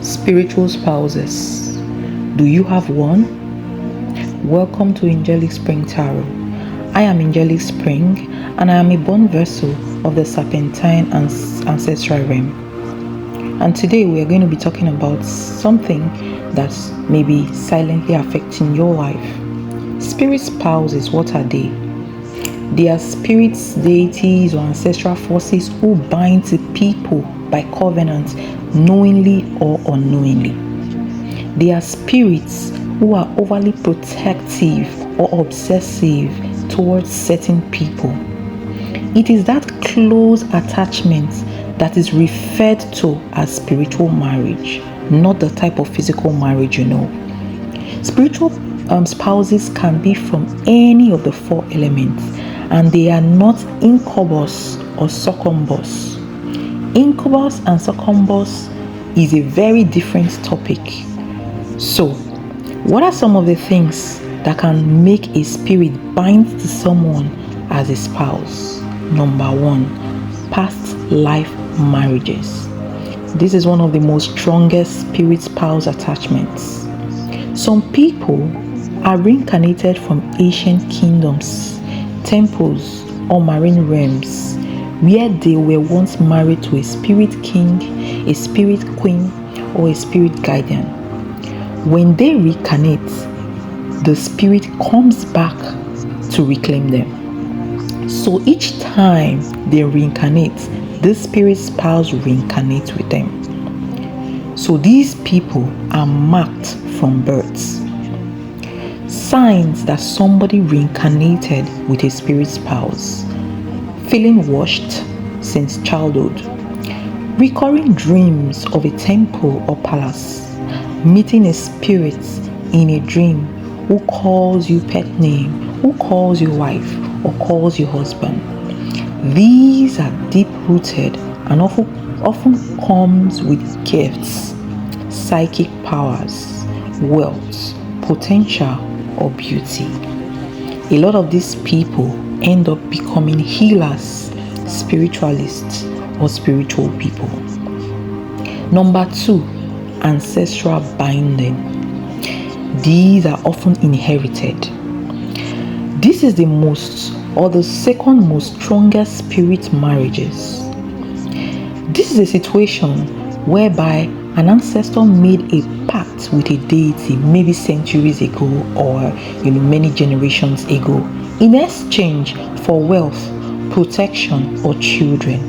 Spiritual spouses. Do you have one? Welcome to Angelicspringtarot. I am Angelic Spring, and I am a born vessel of the Serpentine and Ancestral realm. And today we are going to be talking about something that may be silently affecting your life. Spirit spouses, what are they? They are spirits, deities, or ancestral forces who bind to people by covenant, knowingly or unknowingly. They are spirits who are overly protective or obsessive towards certain people. It is that close attachment that is referred to as spiritual marriage, not the type of physical marriage you know. Spiritual spouses can be from any of the four elements, and they are not incubus or succubus. Incubus and succubus is a very different topic. So, what are some of the things that can make a spirit bind to someone as a spouse? Number one, past life marriages. This is one of the most strongest spirit spouse attachments. Some people are reincarnated from ancient kingdoms, temples, or marine realms where they were once married to a spirit king, a spirit queen, or a spirit guardian. When they reincarnate, the spirit comes back to reclaim them. So each time they reincarnate, this spirit spouse reincarnates with them. So these people are marked from birth. Signs that somebody reincarnated with a spirit spouse: feeling washed since childhood, recurring dreams of a temple or palace, meeting a spirit in a dream who calls you pet name, who calls you wife, or calls you husband. These are deep-rooted and often comes with gifts, psychic powers, wealth, potential, or beauty. A lot of these people end up becoming healers, spiritualists, or spiritual people. Number two, ancestral binding. These are often inherited. This is the second most strongest spirit marriages. This is a situation whereby an ancestor made a pact with a deity maybe centuries ago or many generations ago in exchange for wealth, protection, or children.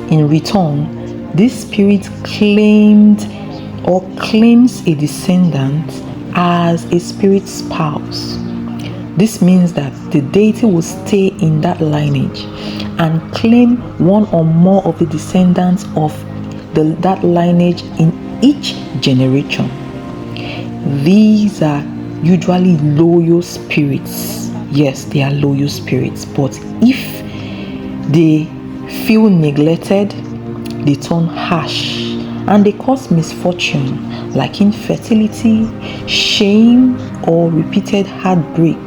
In return, this spirit claims a descendant as a spirit spouse. This means that the deity will stay in that lineage and claim one or more of the descendants of that lineage in each generation. These are usually loyal spirits. Yes, they are loyal spirits, but if they feel neglected, they turn harsh and they cause misfortune like infertility, shame, or repeated heartbreak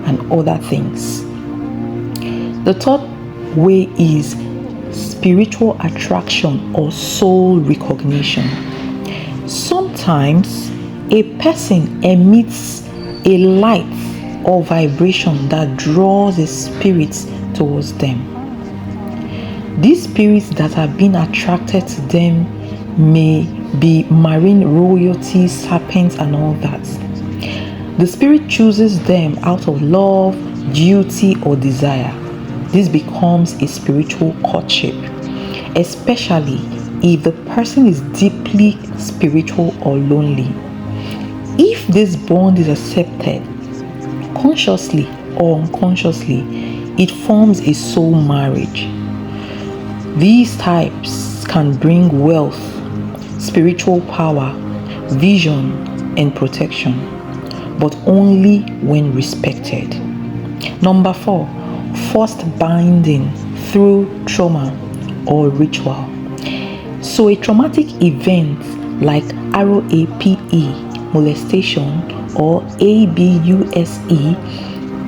and other things. The third way is spiritual attraction or soul recognition. Sometimes a person emits a light or vibration that draws a spirit towards them. These spirits that have been attracted to them may be marine royalty, serpents, and all that. The spirit chooses them out of love, duty, or desire. This becomes a spiritual courtship, especially if the person is deeply spiritual or lonely. If this bond is accepted, consciously or unconsciously, it forms a soul marriage. These types can bring wealth, spiritual power, vision, and protection, but only when respected. Number four, forced binding through trauma or ritual. So a traumatic event like RAPE, molestation, or ABUSE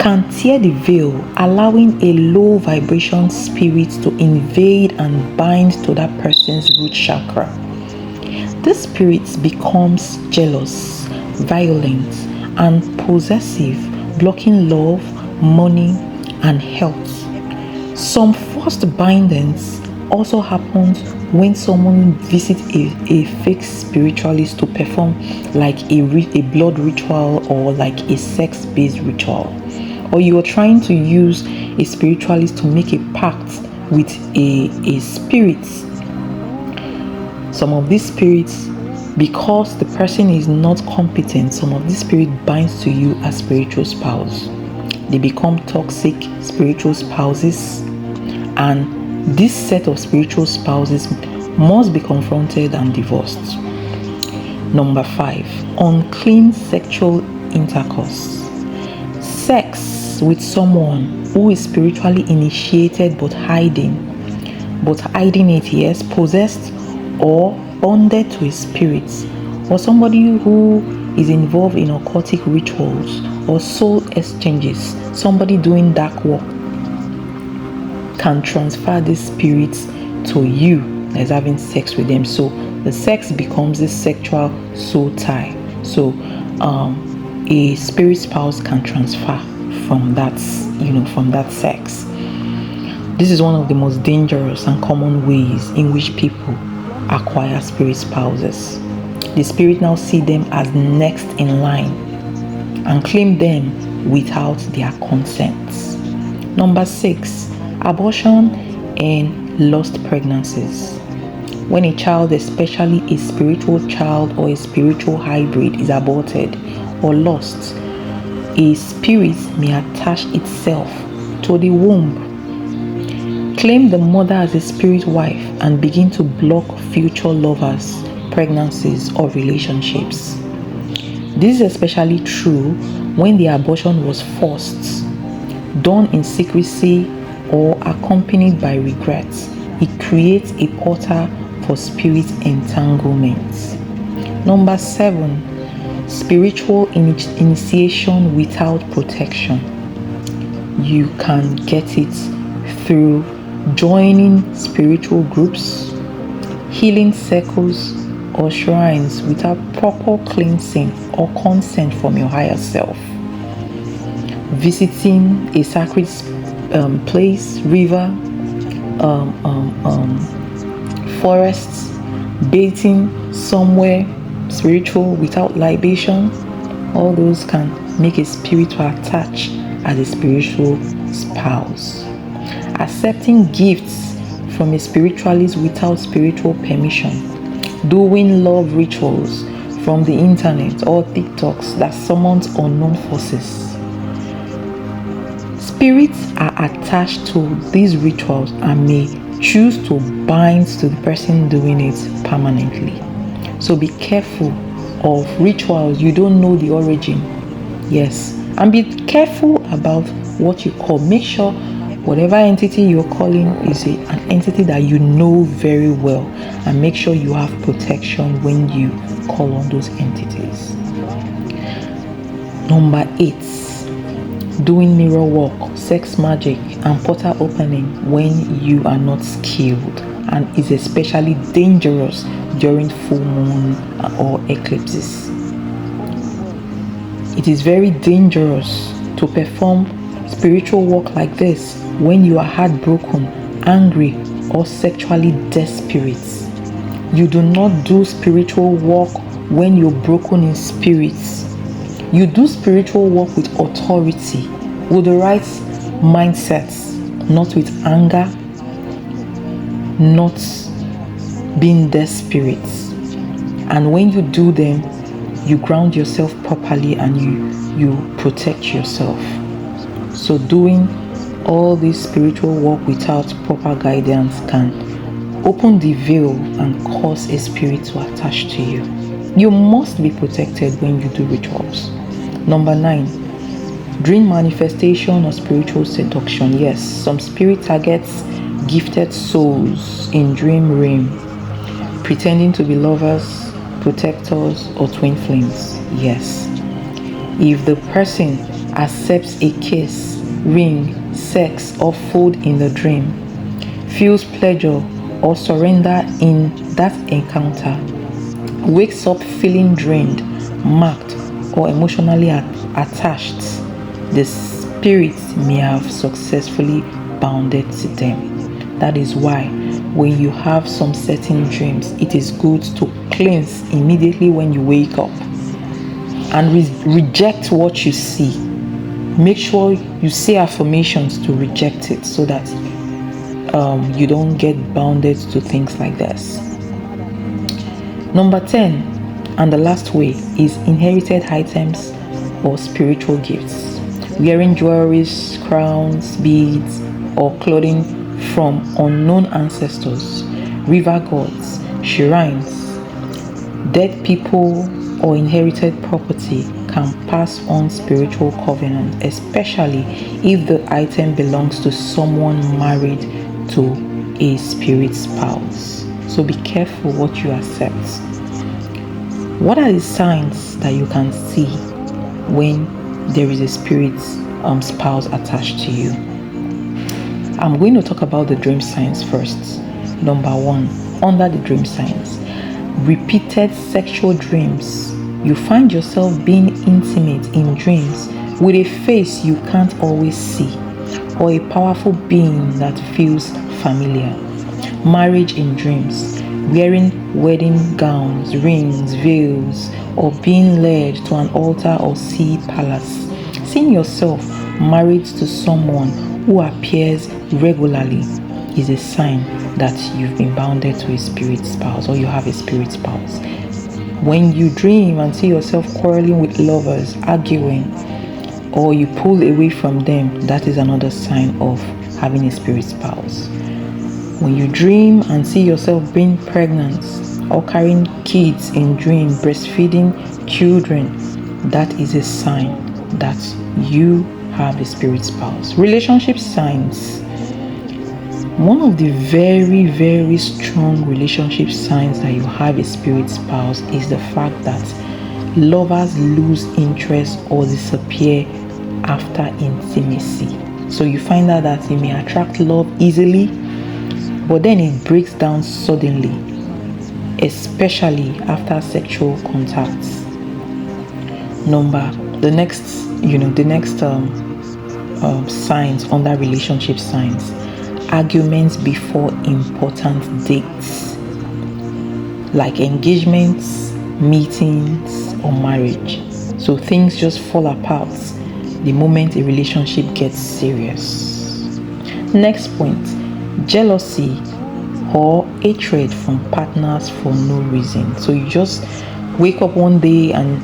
can tear the veil, allowing a low vibration spirit to invade and bind to that person's root chakra. This spirit becomes jealous, violent, and possessive, blocking love, money, and health. Some forced bindings also happens when someone visits a fake spiritualist to perform like a blood ritual or like a sex-based ritual, or you are trying to use a spiritualist to make a pact with a spirit. Some of these spirits, because the person is not competent, some of these spirits binds to you as spiritual spouse. They become toxic spiritual spouses, and this set of spiritual spouses must be confronted and divorced. Number 5, unclean sexual intercourse. Sex with someone who is spiritually initiated but hiding it, yes, possessed or bonded to a spirit, or somebody who is involved in occultic rituals or soul exchanges, somebody doing dark work, can transfer these spirits to you as having sex with them. So the sex becomes a sexual soul tie. So a spirit spouse can transfer from that, from that sex. This is one of the most dangerous and common ways in which people acquire spirit spouses. The spirit now see them as next in line and claim them without their consent. Number 6, abortion and lost pregnancies. When a child, especially a spiritual child or a spiritual hybrid, is aborted or lost, a spirit may attach itself to the womb, claim the mother as a spirit wife, and begin to block future lovers, pregnancies, or relationships. This is especially true when the abortion was forced, done in secrecy, or accompanied by regrets. It creates a portal for spirit entanglements. Number 7, spiritual initiation without protection. You can get it through joining spiritual groups, healing circles, or shrines without proper cleansing or consent from your higher self. Visiting a sacred place, river, forests, bathing somewhere spiritual without libation, all those can make a spirit to attach as a spiritual spouse. Accepting gifts from a spiritualist without spiritual permission, doing love rituals from the internet or TikToks that summons unknown forces. Spirits are attached to these rituals and may choose to bind to the person doing it permanently. So be careful of rituals you don't know the origin. Yes, and be careful about what you call. Make sure whatever entity you're calling is an entity that you know very well, and make sure you have protection when you call on those entities. Number 8, doing mirror work, sex magic, and portal opening when you are not skilled, and is especially dangerous during full moon or eclipses. It is very dangerous to perform spiritual work like this when you are heartbroken, angry, or sexually desperate. You do not do spiritual work when you're broken in spirits. You do spiritual work with authority, with the right mindsets, not with anger, not being desperate. And when you do them, you ground yourself properly and you protect yourself. So doing all this spiritual work without proper guidance can open the veil and cause a spirit to attach to you. You must be protected when you do rituals. Number 9, dream manifestation or spiritual seduction. Yes, some spirit targets gifted souls in dream realm, pretending to be lovers, protectors, or twin flames. Yes, if the person accepts a kiss, ring, sex, or food in the dream, feels pleasure or surrender in that encounter, wakes up feeling drained, marked, or emotionally attached, the spirit may have successfully bounded to them. That is why when you have some certain dreams, it is good to cleanse immediately when you wake up and reject what you see. Make sure you say affirmations to reject it so that you don't get bounded to things like this. Number 10, and the last way, is inherited items or spiritual gifts. Wearing jewelry, crowns, beads, or clothing from unknown ancestors, river gods, shrines, dead people, or inherited property can pass on spiritual covenant, especially if the item belongs to someone married to a spirit spouse. So be careful what you accept. What are the signs that you can see when there is a spirit spouse attached to you? I'm going to talk about the dream signs first. Number 1, under the dream signs, repeated sexual dreams. You find yourself being intimate in dreams with a face you can't always see, or a powerful being that feels familiar. Marriage in dreams, wearing wedding gowns, rings, veils, or being led to an altar or sea palace. Seeing yourself married to someone who appears regularly is a sign that you've been bounded to a spirit spouse, or you have a spirit spouse. When you dream and see yourself quarreling with lovers, arguing, or you pull away from them, that is another sign of having a spirit spouse. When you dream and see yourself being pregnant or carrying kids in dream, breastfeeding children, that is a sign that you have a spirit spouse. Relationship signs. One of the very, very strong relationship signs that you have a spirit spouse is the fact that lovers lose interest or disappear after intimacy. So you find out that you may attract love easily, but then it breaks down suddenly, especially after sexual contacts. The next signs under relationship signs: arguments before important dates, like engagements, meetings, or marriage. So things just fall apart the moment a relationship gets serious. Next point: jealousy or hatred from partners for no reason. So you just wake up one day and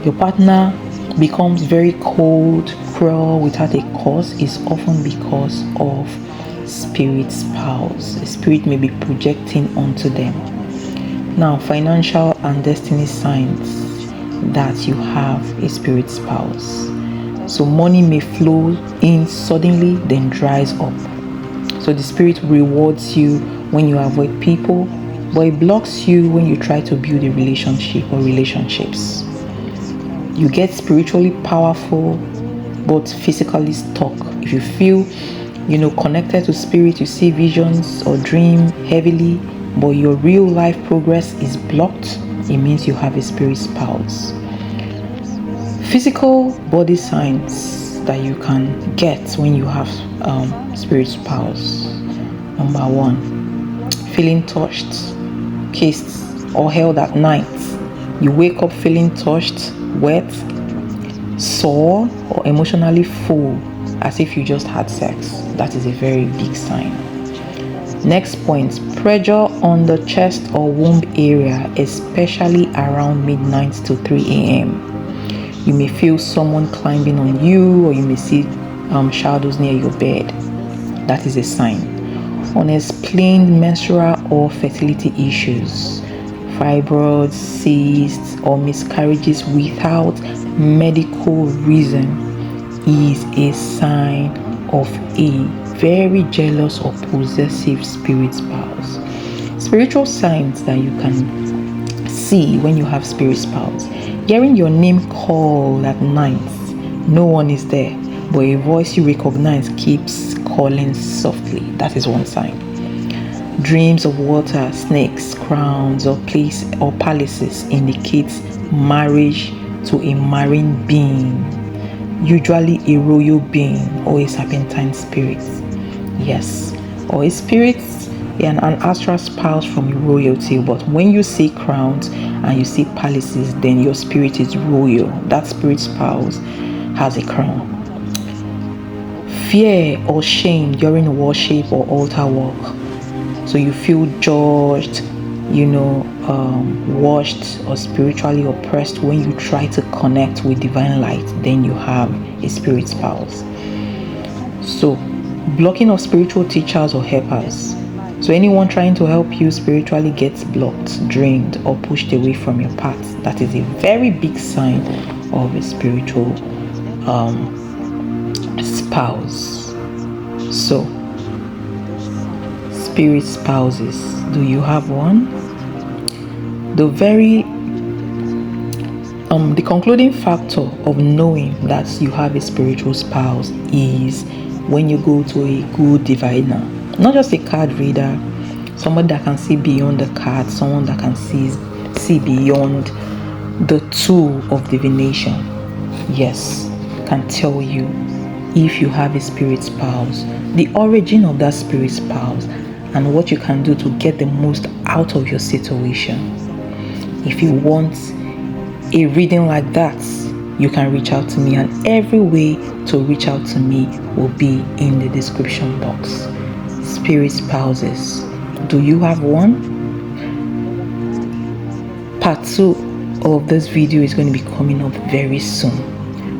your partner becomes very cold, cruel without a cause. Is often because of spirit spouse. A spirit may be projecting onto them. Now, financial and destiny signs that you have a spirit spouse. So money may flow in suddenly, then dries up. So the spirit rewards you when you avoid people, but it blocks you when you try to build a relationship or relationships. You get spiritually powerful, but physically stuck. If you feel, connected to spirit, you see visions or dream heavily, but your real life progress is blocked, it means you have a spirit spouse. Physical body signs that you can get when you have spirit spouse. Number 1, feeling touched, kissed, or held at night. You wake up feeling touched, wet, sore, or emotionally full, as if you just had sex. That is a very big sign. Next point: pressure on the chest or womb area, especially around midnight to 3 a.m. You may feel someone climbing on you, or you may see shadows near your bed. That is a sign. Unexplained menstrual or fertility issues, fibroids, cysts, or miscarriages without medical reason is a sign of a very jealous or possessive spirit spouse. Spiritual signs that you can see when you have spirit spouse: hearing your name called at night, no one is there, but a voice you recognize keeps calling softly. That is one sign. Dreams of water, snakes, crowns, or palaces indicates marriage to a marine being, usually a royal being or a serpentine spirit. Yes, or a spirit and an astral spouse from royalty. But when you see crowns and you see palaces, then your spirit is royal. That spirit spouse has a crown. Fear or shame during worship or altar work. So you feel judged, watched or spiritually oppressed when you try to connect with divine light, then you have a spirit spouse. So blocking of spiritual teachers or helpers. So anyone trying to help you spiritually gets blocked, drained, or pushed away from your path. That is a very big sign of a spiritual spouse. So spirit spouses, do you have one? The concluding factor of knowing that you have a spiritual spouse is when you go to a good diviner, not just a card reader, someone that can see beyond the card, someone that can see beyond the tool of divination. Yes, can tell you if you have a spirit spouse, the origin of that spirit spouse, and what you can do to get the most out of your situation. If you want a reading like that, you can reach out to me, and every way to reach out to me will be in the description box. Spirit spouses, do you have one? Part 2 of this video is going to be coming up very soon,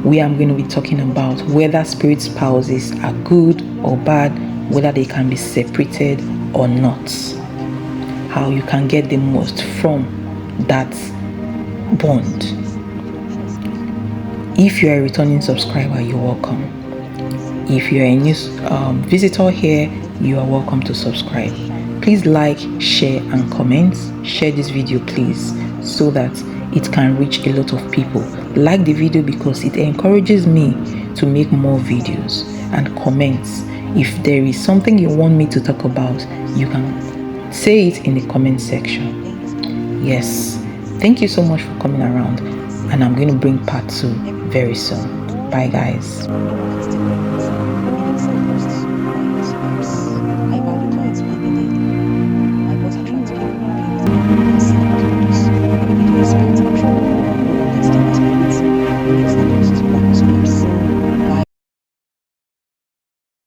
where I'm going to be talking about whether spirit spouses are good or bad, whether they can be separated or not, how you can get the most from that bond. If you are a returning subscriber, you're welcome. If you are a new visitor here, you are welcome to subscribe. Please like, share, and comment. Share this video, please, so that it can reach a lot of people. Like the video because it encourages me to make more videos, and comment. If there is something you want me to talk about, you can say it in the comment section. Yes, thank you so much for coming around, and I'm going to bring part 2 very soon. Bye guys.